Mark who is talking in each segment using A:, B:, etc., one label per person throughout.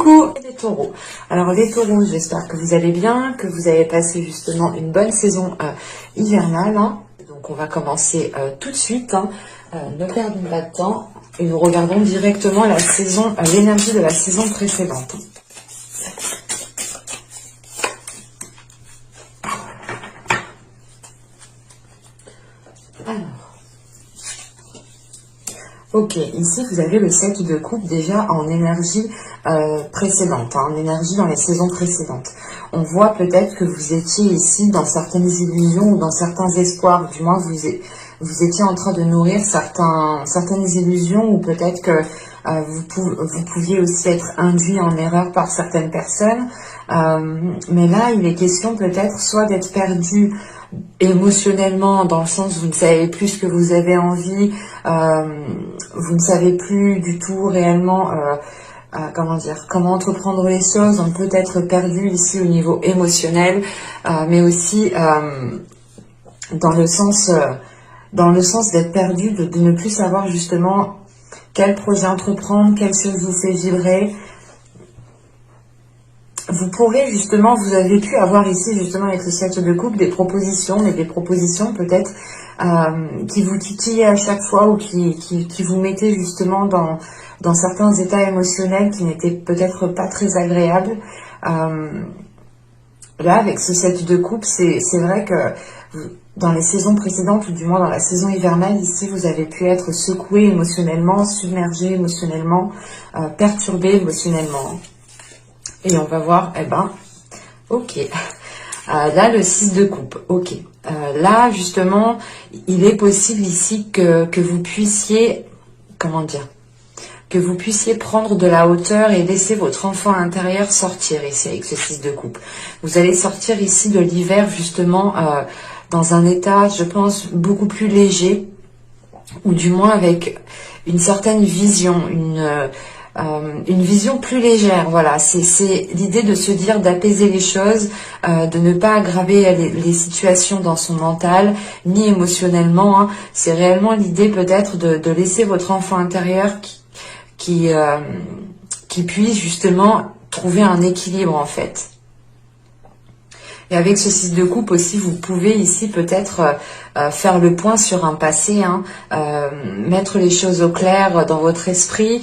A: Coucou les taureaux. Alors les taureaux, j'espère que vous allez bien, que vous avez passé justement une bonne saison hivernale. Donc on va commencer tout de suite, ne perdons pas de temps et nous regardons directement la saison, l'énergie de la saison précédente. Alors, ok, ici vous avez le 7 de coupe déjà en énergie précédente, en énergie dans les saisons précédentes. On voit peut-être que vous étiez ici dans certaines illusions ou dans certains espoirs, du moins vous étiez en train de nourrir certaines illusions, ou peut-être que vous pouviez aussi être induit en erreur par certaines personnes. Mais là, il est question peut-être soit d'être perdu émotionnellement, dans le sens où vous ne savez plus ce que vous avez envie, vous ne savez plus du tout réellement comment entreprendre les choses. On peut être perdu ici au niveau émotionnel, mais aussi dans le sens d'être perdu, de ne plus savoir justement quel projet entreprendre, quelle chose vous fait vibrer. Vous pourrez justement, vous avez pu avoir ici justement avec le 7 de coupe des propositions, mais des propositions peut-être qui vous titillaient à chaque fois, ou qui vous mettaient justement dans certains états émotionnels qui n'étaient peut-être pas très agréables. Là, avec ce 7 de coupe, c'est vrai que dans les saisons précédentes, ou du moins dans la saison hivernale, ici, vous avez pu être secoué émotionnellement, submergé émotionnellement, perturbé émotionnellement. Et on va voir, ok. Là, le 6 de coupe, ok. Là, justement, il est possible ici que vous puissiez, que vous puissiez prendre de la hauteur et laisser votre enfant intérieur sortir ici avec ce 6 de coupe. Vous allez sortir ici de l'hiver justement dans un état, je pense, beaucoup plus léger, ou du moins avec une certaine vision, une vision plus légère. Voilà, c'est l'idée de se dire, d'apaiser les choses, de ne pas aggraver les situations dans son mental ni émotionnellement. C'est réellement l'idée peut-être de laisser votre enfant intérieur qui puisse justement trouver un équilibre en fait. Et avec ce 6 de coupe aussi, vous pouvez ici peut-être faire le point sur un passé, mettre les choses au clair dans votre esprit,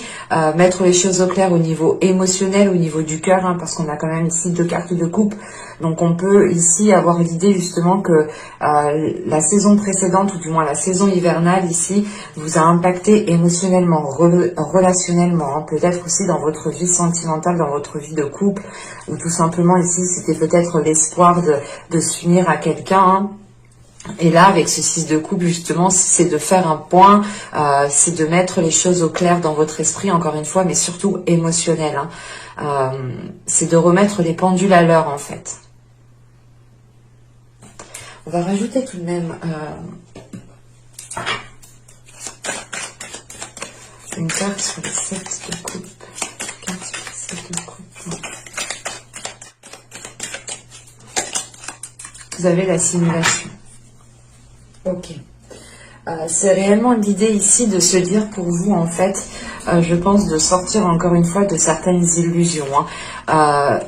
A: mettre les choses au clair au niveau émotionnel, au niveau du cœur, parce qu'on a quand même ici 2 cartes de coupe. Donc on peut ici avoir l'idée justement que la saison précédente, ou du moins la saison hivernale ici, vous a impacté émotionnellement, relationnellement, peut-être aussi dans votre vie sentimentale, dans votre vie de couple, ou tout simplement ici c'était peut-être l'espoir de s'unir à quelqu'un. Et là, avec ce 6 de coupe, justement, c'est de faire un point, c'est de mettre les choses au clair dans votre esprit, encore une fois, mais surtout émotionnel. C'est de remettre les pendules à l'heure, en fait. On va rajouter tout de même une carte sur le 7 de coupe. Carte sur le 7 de coupe. Vous avez la simulation. Ok. C'est réellement l'idée ici de se dire pour vous, en fait, je pense, de sortir encore une fois de certaines illusions.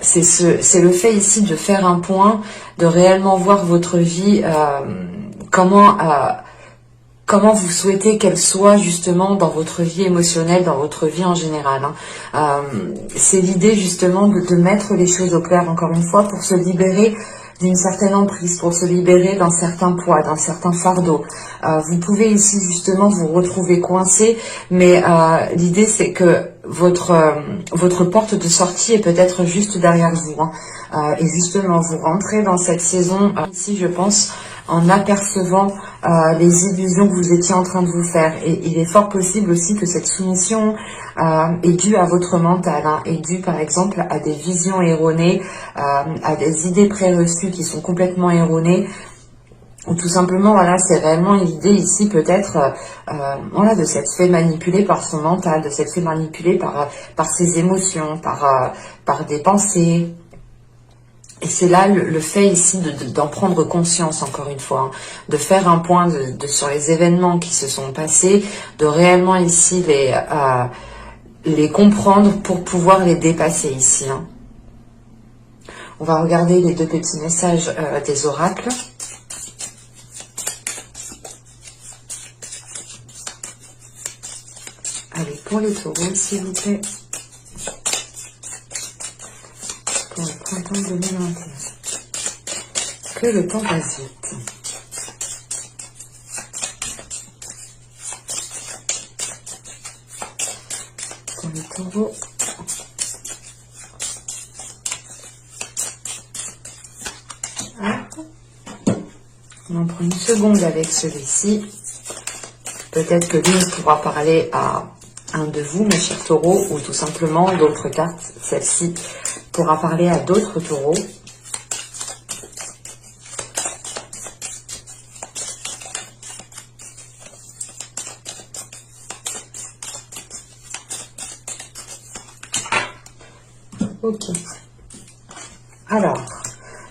A: C'est le fait ici de faire un point, de réellement voir votre vie, comment vous souhaitez qu'elle soit justement dans votre vie émotionnelle, dans votre vie en général. C'est l'idée justement de mettre les choses au clair, encore une fois, pour se libérer d'une certaine emprise, pour se libérer d'un certain poids, d'un certain fardeau. Vous pouvez ici justement vous retrouver coincé, mais l'idée c'est que votre porte de sortie est peut-être juste derrière vous. Et justement, vous rentrez dans cette saison, ici je pense, en apercevant les illusions que vous étiez en train de vous faire. Et il est fort possible aussi que cette soumission est due à votre mental, est due par exemple à des visions erronées, à des idées préreçues qui sont complètement erronées, ou tout simplement, voilà, c'est réellement l'idée ici peut-être voilà, de s'être fait manipuler par son mental, de s'être fait manipuler par ses émotions, par des pensées. Et c'est là le fait ici d'en prendre conscience, encore une fois, de faire un point sur les événements qui se sont passés, de réellement ici les comprendre pour pouvoir les dépasser ici. Hein. On va regarder les deux petits messages des oracles. Allez, pour les taureaux, s'il vous plaît. Pour le printemps 2021. Que le temps passe vite. Pour les taureaux. On en prend une seconde avec celui-ci. Peut-être que lui pourra parler à un de vous, mes chers taureaux, ou tout simplement d'autres cartes. Celle-ci pourra parler à d'autres taureaux. Ok. Alors,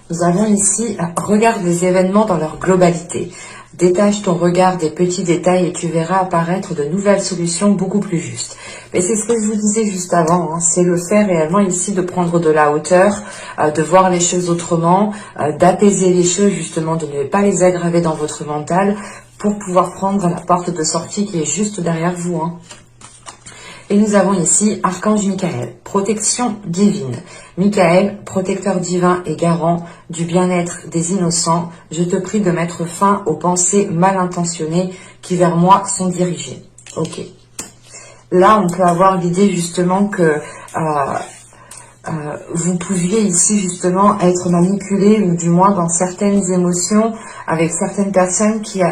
A: nous avons ici, regarde les événements dans leur globalité. Détache ton regard des petits détails et tu verras apparaître de nouvelles solutions beaucoup plus justes. Mais c'est ce que je vous disais juste avant, hein, c'est le fait réellement ici de prendre de la hauteur, de voir les choses autrement, d'apaiser les choses justement, de ne pas les aggraver dans votre mental pour pouvoir prendre la porte de sortie qui est juste derrière vous. Hein. Et nous avons ici Archange Michael, protection divine. Michael, protecteur divin et garant du bien-être des innocents, je te prie de mettre fin aux pensées mal intentionnées qui vers moi sont dirigées. Ok. Là, on peut avoir l'idée justement que vous pouviez ici justement être manipulé ou du moins dans certaines émotions avec certaines personnes qui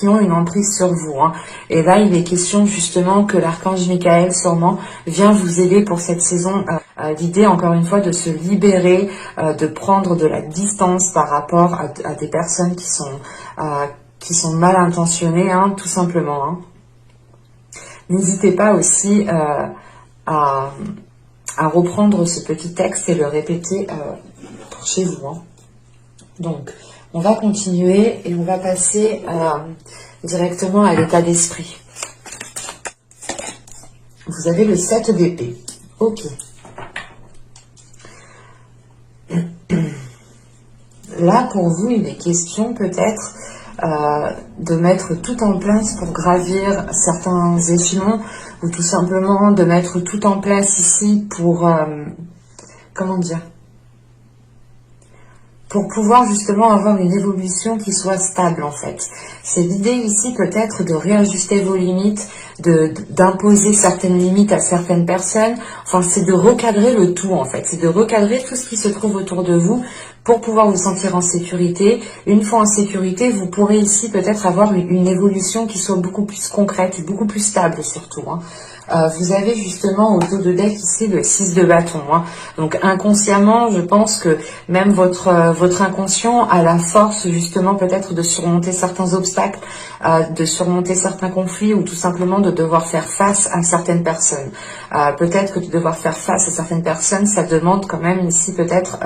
A: ont une emprise sur vous. Hein. Et là, il est question justement que l'archange Michael sûrement vient vous aider pour cette saison. L'idée, encore une fois, de se libérer, de prendre de la distance par rapport à des personnes qui sont mal intentionnées, hein, tout simplement. Hein. N'hésitez pas aussi à reprendre ce petit texte et le répéter pour chez vous. Hein. Donc, on va continuer et on va passer directement à l'état d'esprit. Vous avez le 7 d'épée. Ok. Là, pour vous, il est question peut-être de mettre tout en place pour gravir certains échelons ou tout simplement de mettre tout en place ici pour, comment dire, pour pouvoir justement avoir une évolution qui soit stable en fait. C'est l'idée ici peut-être de réajuster vos limites, d'imposer certaines limites à certaines personnes. Enfin, c'est de recadrer le tout en fait. C'est de recadrer tout ce qui se trouve autour de vous pour pouvoir vous sentir en sécurité. Une fois en sécurité, vous pourrez ici peut-être avoir une évolution qui soit beaucoup plus concrète et beaucoup plus stable surtout. Hein. Vous avez justement au dos de deck ici le 6 de bâton. Hein. Donc inconsciemment, je pense que même votre inconscient a la force justement peut-être de surmonter certains obstacles, de surmonter certains conflits ou tout simplement de devoir faire face à certaines personnes. Peut-être que de devoir faire face à certaines personnes, ça demande quand même ici peut-être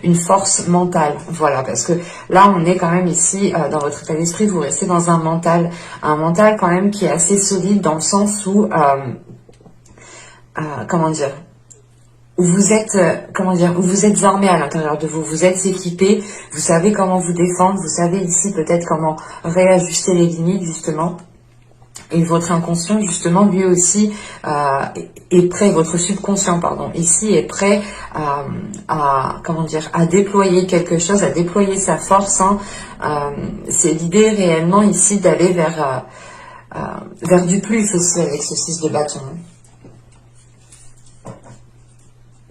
A: une force mentale. Voilà, parce que là on est quand même ici dans votre état d'esprit, vous restez dans un mental quand même qui est assez solide dans le sens où comment dire, où vous êtes, où vous êtes armé à l'intérieur de vous, vous êtes équipé, vous savez comment vous défendre, vous savez ici peut-être comment réajuster les limites justement. Et votre inconscient justement lui aussi est prêt, votre subconscient pardon, ici est prêt à déployer quelque chose, à déployer sa force. Hein. C'est l'idée réellement ici d'aller vers du plus aussi avec ce 6 de bâton.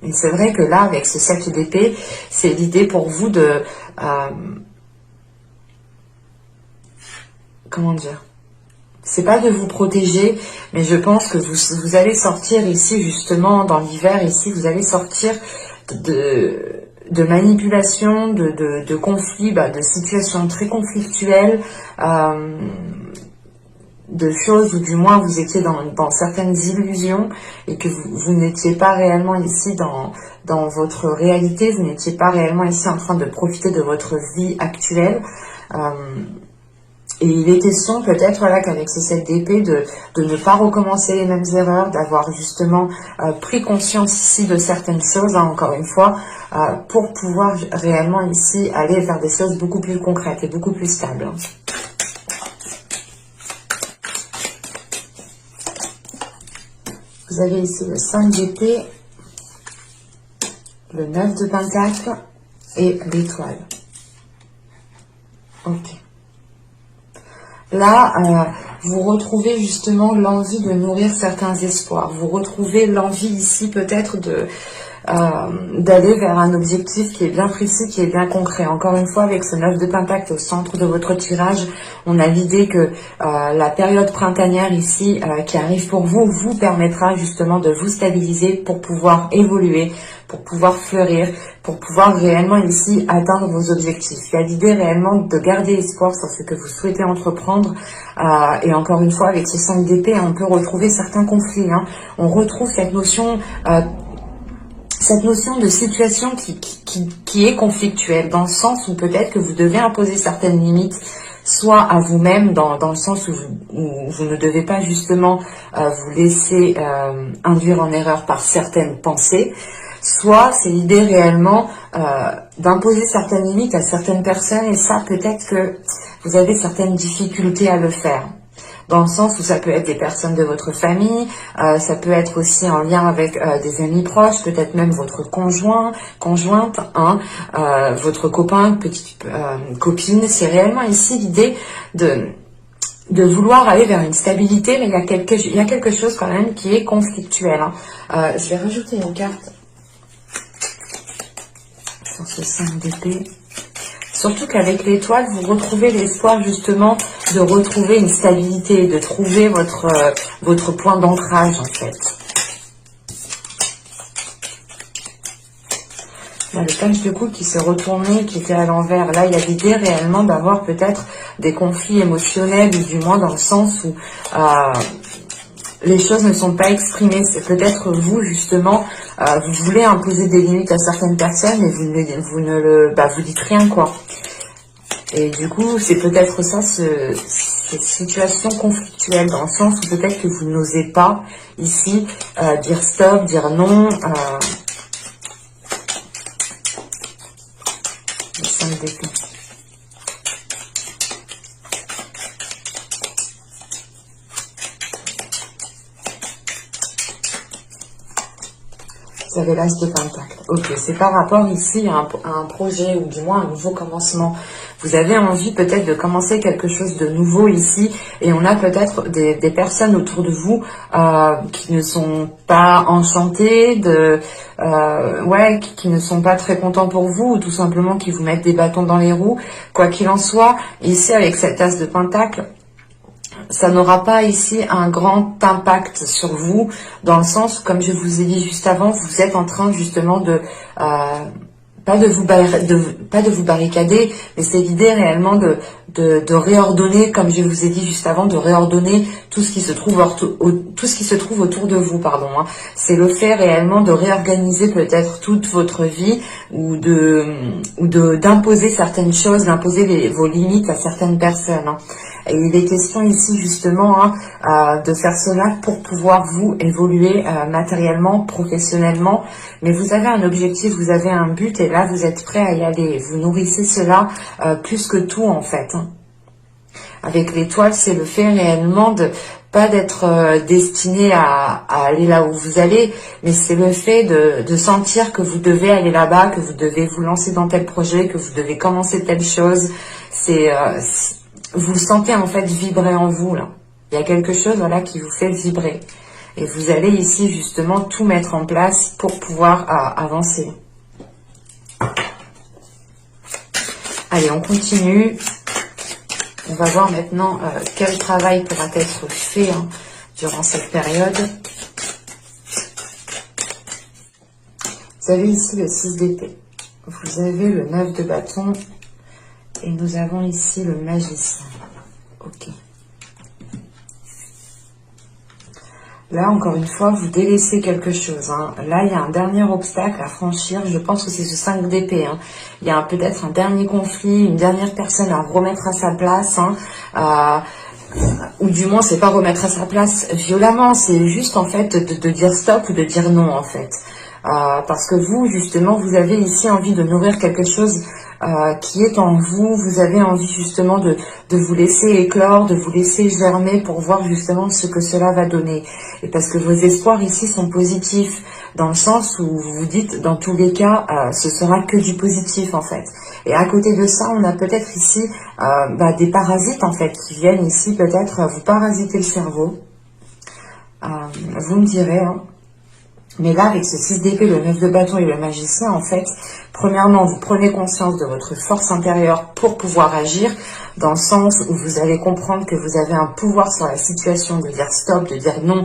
A: Et c'est vrai que là, avec ce 7 d'épée, c'est l'idée pour vous de... comment dire, c'est pas de vous protéger, mais je pense que vous allez sortir ici, justement, dans l'hiver, ici, vous allez sortir de manipulation, de conflits, de situations très conflictuelles, de choses où du moins vous étiez dans certaines illusions et que vous n'étiez pas réellement ici dans votre réalité, vous n'étiez pas réellement ici en train de profiter de votre vie actuelle. Et il est question peut-être voilà, qu'avec ce 7 d'épée, de ne pas recommencer les mêmes erreurs, d'avoir justement pris conscience ici de certaines choses, hein, encore une fois, pour pouvoir réellement ici aller vers des choses beaucoup plus concrètes et beaucoup plus stables. Vous avez ici le 5 d'épée, le 9 de pentacle et l'étoile. Ok. Là, vous retrouvez justement l'envie de nourrir certains espoirs. Vous retrouvez l'envie ici peut-être de d'aller vers un objectif qui est bien précis, qui est bien concret. Encore une fois, avec ce 9 de pentacle au centre de votre tirage, on a l'idée que la période printanière ici qui arrive pour vous, vous permettra justement de vous stabiliser pour pouvoir évoluer, pour pouvoir fleurir, pour pouvoir réellement ici atteindre vos objectifs. Il y a l'idée réellement de garder espoir sur ce que vous souhaitez entreprendre. Et encore une fois, avec ce 5 d'épée, on peut retrouver certains conflits. Hein. On retrouve cette notion de situation qui est conflictuelle, dans le sens où peut-être que vous devez imposer certaines limites, soit à vous-même, dans le sens où vous ne devez pas justement vous laisser induire en erreur par certaines pensées, soit c'est l'idée réellement d'imposer certaines limites à certaines personnes, et ça peut-être que vous avez certaines difficultés à le faire. Dans le sens où ça peut être des personnes de votre famille, ça peut être aussi en lien avec des amis proches, peut-être même votre conjointe, hein, votre copain, petite copine. C'est réellement ici l'idée de vouloir aller vers une stabilité, mais il y a quelque chose quand même qui est conflictuel. Hein. Je vais rajouter une carte sur ce 5 d'épée. Surtout qu'avec l'étoile, vous retrouvez l'espoir justement de retrouver une stabilité, de trouver votre point d'ancrage en fait. Là, le page de coupe qui s'est retourné, qui était à l'envers. Là, il y a l'idée réellement d'avoir peut-être des conflits émotionnels, ou du moins dans le sens où les choses ne sont pas exprimées. C'est peut-être vous, justement, vous voulez imposer des limites à certaines personnes et vous dites rien, quoi. Et du coup, c'est peut-être ça, cette situation conflictuelle, dans le sens où peut-être que vous n'osez pas, ici, dire stop, dire non. Le 5 d'épée. Vous avez l'as de pentacle. Ok, c'est par rapport ici à un projet, ou du moins un nouveau commencement. Vous avez envie peut-être de commencer quelque chose de nouveau ici, et on a peut-être des personnes autour de vous qui ne sont pas enchantées, qui ne sont pas très contents pour vous, ou tout simplement qui vous mettent des bâtons dans les roues. Quoi qu'il en soit, ici avec cet as de pentacle, ça n'aura pas ici un grand impact sur vous, dans le sens, comme je vous ai dit juste avant, vous êtes en train justement de pas de vous barricader, mais c'est l'idée réellement de réordonner, comme je vous ai dit juste avant, de réordonner tout ce qui se trouve autour de vous, pardon. Hein. C'est le fait réellement de réorganiser peut-être toute votre vie, ou d'imposer certaines choses, d'imposer vos limites à certaines personnes. Hein. Et il est question ici justement de faire cela pour pouvoir vous évoluer matériellement, professionnellement. Mais vous avez un objectif, vous avez un but, et là vous êtes prêt à y aller. Vous nourrissez cela plus que tout en fait. Hein. Avec l'étoile, c'est le fait réellement de pas d'être destiné à aller là où vous allez, mais c'est le fait de sentir que vous devez aller là-bas, que vous devez vous lancer dans tel projet, que vous devez commencer telle chose. Vous sentez en fait vibrer en vous là. Il y a quelque chose voilà qui vous fait vibrer. Et vous allez ici justement tout mettre en place pour pouvoir avancer. Allez, on continue. On va voir maintenant quel travail pourra être fait durant cette période. Vous avez ici le 6 d'épée. Vous avez le 9 de bâton. Et nous avons ici le magicien. Ok. Là, encore une fois, vous délaissez quelque chose. Hein. Là, il y a un dernier obstacle à franchir. Je pense que c'est ce 5 d'épée. Hein. Il y a peut-être un dernier conflit, une dernière personne à remettre à sa place. Hein. Ou du moins, c'est pas remettre à sa place violemment. C'est juste, en fait, de dire stop ou de dire non, en fait. Parce que vous, justement, vous avez ici envie de nourrir quelque chose qui est en vous. Vous avez envie justement de vous laisser éclore, de vous laisser germer pour voir justement ce que cela va donner. Et parce que vos espoirs ici sont positifs, dans le sens où vous vous dites, dans tous les cas, ce sera que du positif en fait. Et à côté de ça, on a peut-être ici des parasites en fait, qui viennent ici peut-être vous parasiter le cerveau. Vous me direz, hein. Mais là, avec ce 6 d'épée, le 9 de bâton et le magicien, en fait, premièrement, vous prenez conscience de votre force intérieure pour pouvoir agir, dans le sens où vous allez comprendre que vous avez un pouvoir sur la situation, de dire stop, de dire non,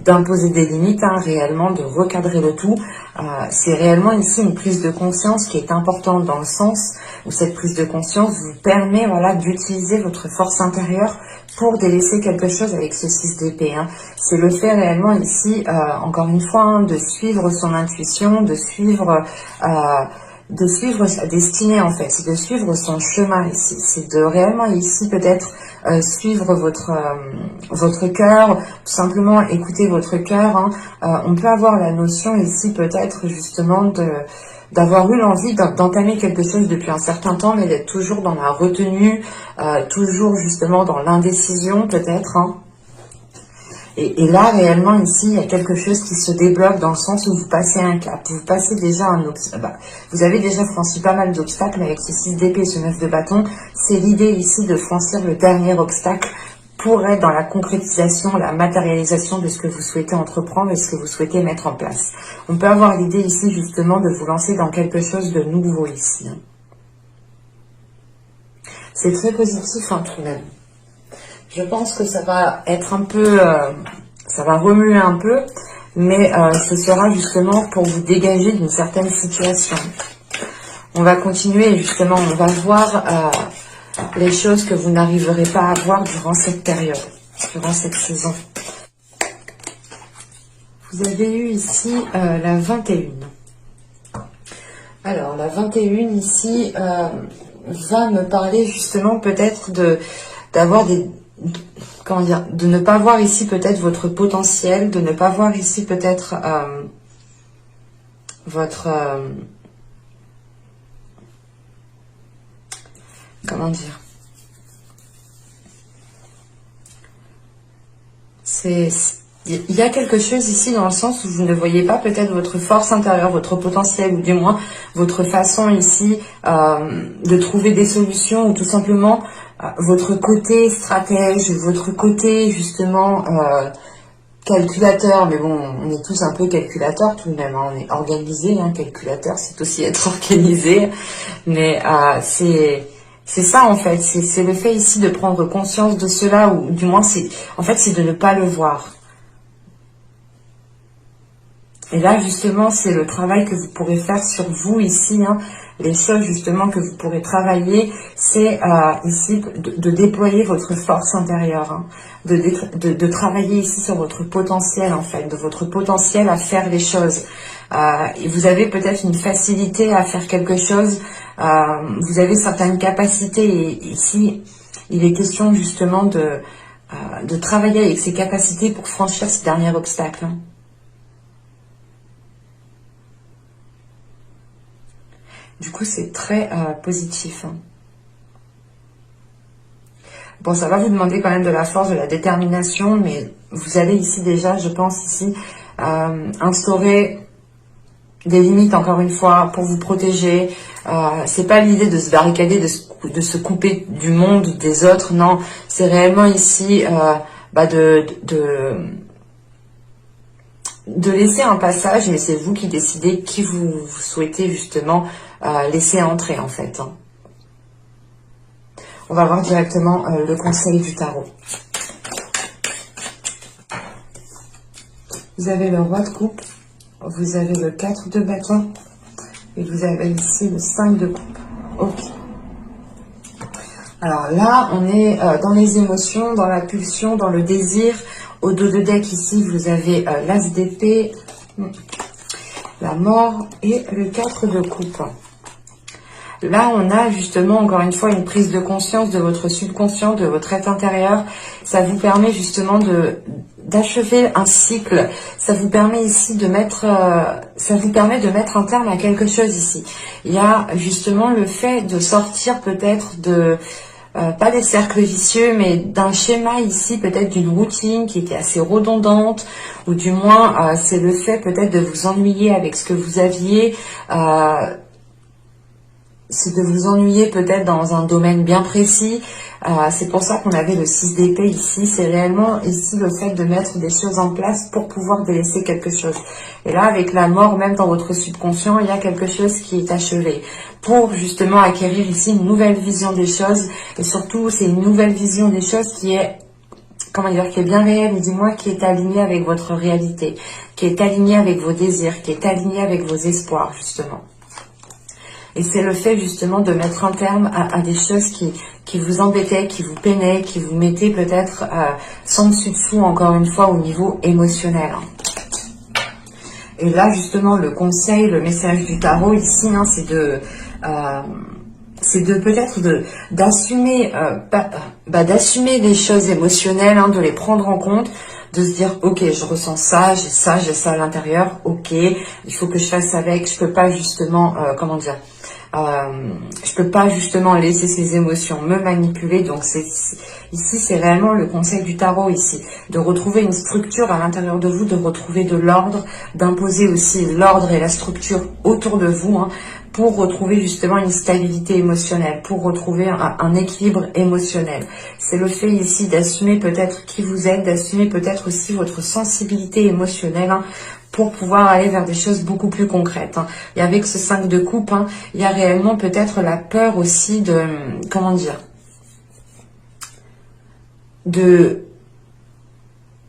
A: d'imposer des limites, hein, réellement, de recadrer le tout. C'est réellement ici une prise de conscience qui est importante dans le sens où cette prise de conscience vous permet voilà, d'utiliser votre force intérieure pour délaisser quelque chose avec ce 6 d'épée. Hein. C'est le fait réellement ici, encore une fois, hein, de suivre son intuition, de suivre sa destinée en fait, c'est de suivre son chemin ici, c'est de réellement ici peut-être suivre votre cœur, tout simplement écouter votre cœur. Hein. On peut avoir la notion ici peut-être justement d'avoir eu l'envie d'entamer quelque chose depuis un certain temps, mais d'être toujours dans la retenue, toujours justement dans l'indécision peut-être. Hein. Et là, réellement, ici, il y a quelque chose qui se débloque dans le sens où vous passez un cap. Vous passez déjà un obstacle. Vous avez déjà franchi pas mal d'obstacles, mais avec ce 6 d'épée et ce 9 de bâton, c'est l'idée ici de franchir le dernier obstacle pour être dans la concrétisation, la matérialisation de ce que vous souhaitez entreprendre et ce que vous souhaitez mettre en place. On peut avoir l'idée ici, justement, de vous lancer dans quelque chose de nouveau ici. C'est très positif, hein, tout de même. Je pense que ça va être un peu, ça va remuer un peu, mais ce sera justement pour vous dégager d'une certaine situation. On va continuer justement, on va voir les choses que vous n'arriverez pas à voir durant cette période, durant cette saison. Vous avez eu ici la 21. Alors la 21 ici va me parler justement peut-être d'avoir des... Comment dire, de ne pas voir ici peut-être votre potentiel, de ne pas voir ici peut-être votre... comment dire, il y a quelque chose ici dans le sens où vous ne voyez pas peut-être votre force intérieure, votre potentiel, ou du moins votre façon ici de trouver des solutions, ou tout simplement votre côté stratège, votre côté justement calculateur. Mais bon, on est tous un peu calculateurs tout de même, hein. On est organisé, hein, calculateur, c'est aussi être organisé, mais c'est ça en fait, c'est le fait ici de prendre conscience de cela, ou du moins c'est de ne pas le voir. Et là justement c'est le travail que vous pourrez faire sur vous ici, hein. Les choses justement que vous pourrez travailler, c'est ici de déployer votre force intérieure, hein. De travailler ici sur votre potentiel en fait, de votre potentiel à faire les choses. Et vous avez peut-être une facilité à faire quelque chose, vous avez certaines capacités, et ici il est question justement de travailler avec ces capacités pour franchir ce dernier obstacle, hein. Du coup, c'est très positif, hein. Bon, ça va vous demander quand même de la force, de la détermination, mais vous allez ici déjà, je pense ici, instaurer des limites, encore une fois, pour vous protéger. C'est pas l'idée de se barricader, de se couper du monde, des autres, non. C'est réellement ici de laisser un passage, mais c'est vous qui décidez qui vous souhaitez justement laisser entrer en fait, hein. On va voir directement le conseil du tarot. Vous avez le roi de coupe, vous avez le 4 de bâton et vous avez ici le 5 de coupe. Ok. Alors là, on est dans les émotions, dans la pulsion, dans le désir. Au dos de deck, ici, vous avez l'As d'épée, la mort et le 4 de coupe. Là, on a justement, encore une fois, une prise de conscience de votre subconscient, de votre être intérieur. Ça vous permet justement d'achever un cycle. Ça vous permet ici de mettre, ça vous permet de mettre un terme à quelque chose ici. Il y a justement le fait de sortir peut-être de, pas des cercles vicieux, mais d'un schéma ici, peut-être d'une routine qui était assez redondante, ou du moins, c'est le fait peut-être de vous ennuyer avec ce que vous aviez, c'est de vous ennuyer peut-être dans un domaine bien précis. C'est pour ça qu'on avait le 6 d'épée ici. C'est réellement ici le fait de mettre des choses en place pour pouvoir délaisser quelque chose. Et là, avec la mort, même dans votre subconscient, il y a quelque chose qui est achevé. Pour justement acquérir ici une nouvelle vision des choses. Et surtout, c'est une nouvelle vision des choses qui est, comment dire, qui est bien réelle, ou dis-moi, qui est alignée avec votre réalité, qui est alignée avec vos désirs, qui est alignée avec vos espoirs, justement. Et c'est le fait justement de mettre un terme à des choses qui vous embêtaient, qui vous peinaient, qui vous mettaient peut-être sans dessus-dessous, encore une fois, au niveau émotionnel. Et là, justement, le conseil, le message du tarot ici, hein, c'est de peut-être d'assumer d'assumer les choses émotionnelles, hein, de les prendre en compte, de se dire, ok, je ressens ça, j'ai ça à l'intérieur, ok, il faut que je fasse avec, je peux pas justement, comment dire, je peux pas justement laisser ces émotions me manipuler. Donc ici c'est réellement le conseil du tarot ici, de retrouver une structure à l'intérieur de vous, de retrouver de l'ordre, d'imposer aussi l'ordre et la structure autour de vous, hein, pour retrouver justement une stabilité émotionnelle, pour retrouver un équilibre émotionnel. C'est le fait ici d'assumer peut-être qui vous êtes, d'assumer peut-être aussi votre sensibilité émotionnelle, hein, pour pouvoir aller vers des choses beaucoup plus concrètes, hein. Et avec ce 5 de coupe, hein, il y a réellement peut-être la peur aussi de, comment dire, de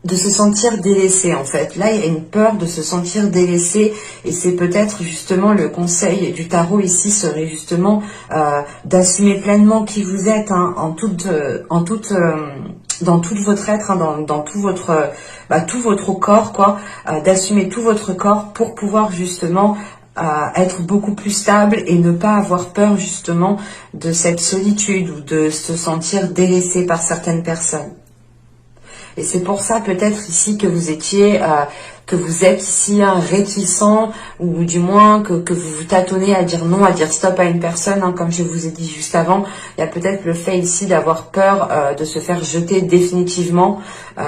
A: se sentir délaissé, en fait. Là, il y a une peur de se sentir délaissé, et c'est peut-être justement le conseil du tarot ici serait justement d'assumer pleinement qui vous êtes, hein, dans tout votre être, hein, dans tout votre corps, quoi, d'assumer tout votre corps pour pouvoir justement être beaucoup plus stable et ne pas avoir peur justement de cette solitude ou de se sentir délaissé par certaines personnes. Et c'est pour ça peut-être ici que vous étiez, que vous êtes ici, hein, réticent, ou du moins que vous vous tâtonnez à dire non, à dire stop à une personne, hein, comme je vous ai dit juste avant. Il y a peut-être le fait ici d'avoir peur de se faire jeter définitivement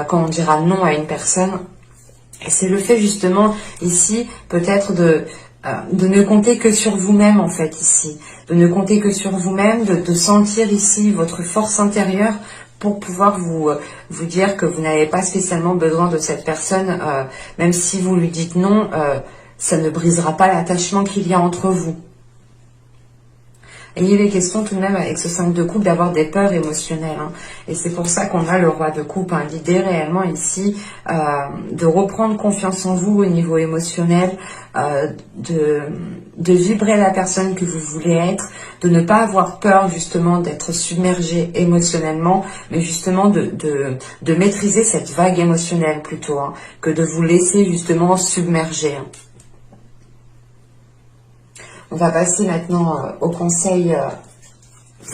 A: quand on dira non à une personne. Et c'est le fait justement ici peut-être de ne compter que sur vous-même, en fait, ici. De ne compter que sur vous-même, de sentir ici votre force intérieure pour pouvoir vous dire que vous n'avez pas spécialement besoin de cette personne, même si vous lui dites non, ça ne brisera pas l'attachement qu'il y a entre vous. Et il est question tout de même avec ce 5 de coupe d'avoir des peurs émotionnelles, hein. Et c'est pour ça qu'on a le roi de coupe, hein. L'idée réellement ici, de reprendre confiance en vous au niveau émotionnel, de vibrer la personne que vous voulez être, de ne pas avoir peur justement d'être submergé émotionnellement, mais justement de maîtriser cette vague émotionnelle plutôt, hein, que de vous laisser justement submerger, hein. On va passer maintenant au conseil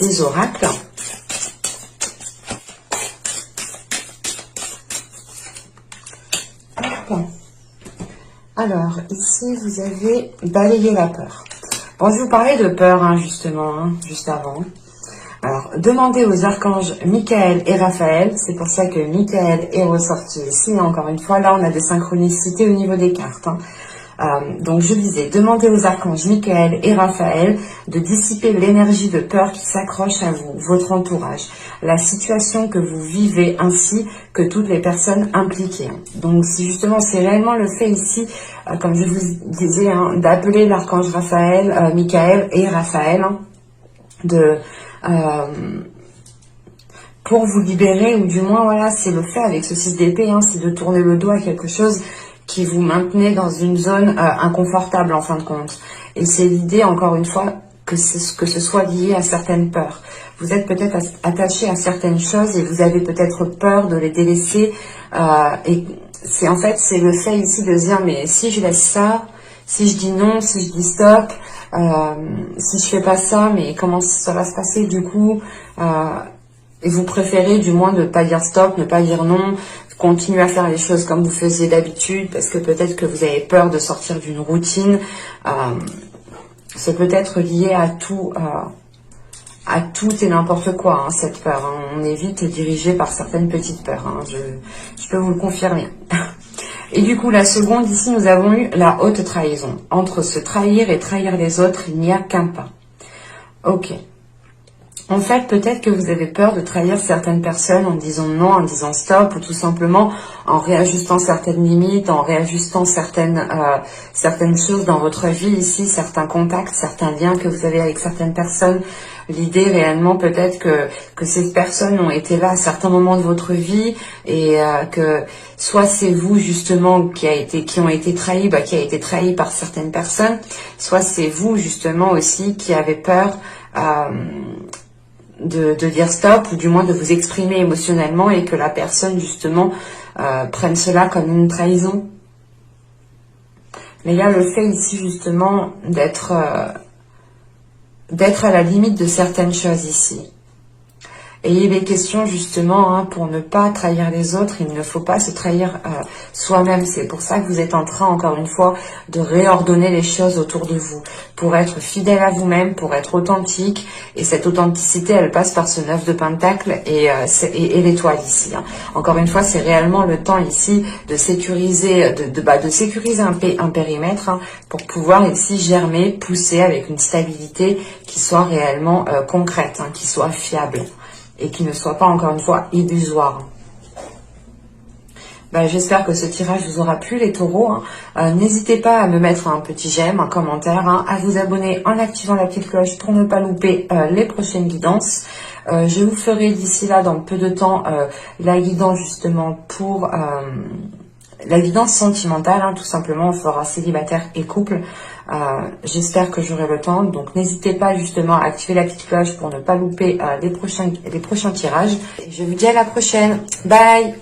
A: des oracles. Hop. Alors, ici, vous avez balayé la peur. Bon, je vous parlais de peur, hein, justement, hein, juste avant. Alors, demandez aux archanges Michael et Raphaël. C'est pour ça que Michael est ressorti ici. Encore une fois, là, on a des synchronicités au niveau des cartes, hein. Donc je disais, demandez aux archanges Michael et Raphaël de dissiper l'énergie de peur qui s'accroche à vous, votre entourage, la situation que vous vivez ainsi que toutes les personnes impliquées. Donc justement, c'est réellement le fait ici, comme je vous disais, hein, d'appeler l'archange Raphaël, Michael et Raphaël, hein, pour vous libérer, ou du moins, voilà, c'est le fait avec ce 6 d'épée, hein, c'est de tourner le dos à quelque chose qui vous maintenez dans une zone inconfortable en fin de compte. Et c'est l'idée, encore une fois, que ce soit lié à certaines peurs. Vous êtes peut-être attaché à certaines choses et vous avez peut-être peur de les délaisser Et c'est en fait, c'est le fait ici de se dire, mais si je laisse ça, si je dis non, si je dis stop, si je fais pas ça, mais comment ça va se passer du coup? Et vous préférez du moins ne pas dire stop, ne pas dire non, continuer à faire les choses comme vous faisiez d'habitude, parce que peut-être que vous avez peur de sortir d'une routine. C'est peut-être lié à tout et n'importe quoi, hein, cette peur. Hein. On est vite dirigé par certaines petites peurs. Hein. Je peux vous le confirmer. Et du coup, la seconde, ici, nous avons eu la haute trahison. Entre se trahir et trahir les autres, il n'y a qu'un pas. Ok. En fait, peut-être que vous avez peur de trahir certaines personnes en disant non, en disant stop, ou tout simplement en réajustant certaines limites, en réajustant certaines choses dans votre vie ici, certains contacts, certains liens que vous avez avec certaines personnes. L'idée réellement peut-être que ces personnes ont été là à certains moments de votre vie et que soit c'est vous justement qui ont été trahis, qui a été trahi par certaines personnes, soit c'est vous justement aussi qui avez peur de dire stop ou du moins de vous exprimer émotionnellement et que la personne justement prenne cela comme une trahison. Mais il y a le fait ici justement d'être à la limite de certaines choses ici. Et il est question justement, pour ne pas trahir les autres, il ne faut pas se trahir soi-même. C'est pour ça que vous êtes en train, encore une fois, de réordonner les choses autour de vous, pour être fidèle à vous-même, pour être authentique. Et cette authenticité, elle passe par ce 9 de Pentacle et l'étoile ici. Hein. Encore une fois, c'est réellement le temps ici de sécuriser, de sécuriser un périmètre pour pouvoir ici germer, pousser avec une stabilité qui soit réellement concrète, qui soit fiable. Et qui ne soit pas, encore une fois, illusoire. J'espère que ce tirage vous aura plu, les taureaux. N'hésitez pas à me mettre un petit j'aime, un commentaire, à vous abonner en activant la petite cloche pour ne pas louper les prochaines guidances. Je vous ferai d'ici là, dans peu de temps, la guidance justement pour... la guidance sentimentale, tout simplement, on fera célibataire et couple. J'espère que j'aurai le temps, donc n'hésitez pas justement à activer la petite cloche pour ne pas louper les prochains tirages. Et je vous dis à la prochaine. Bye!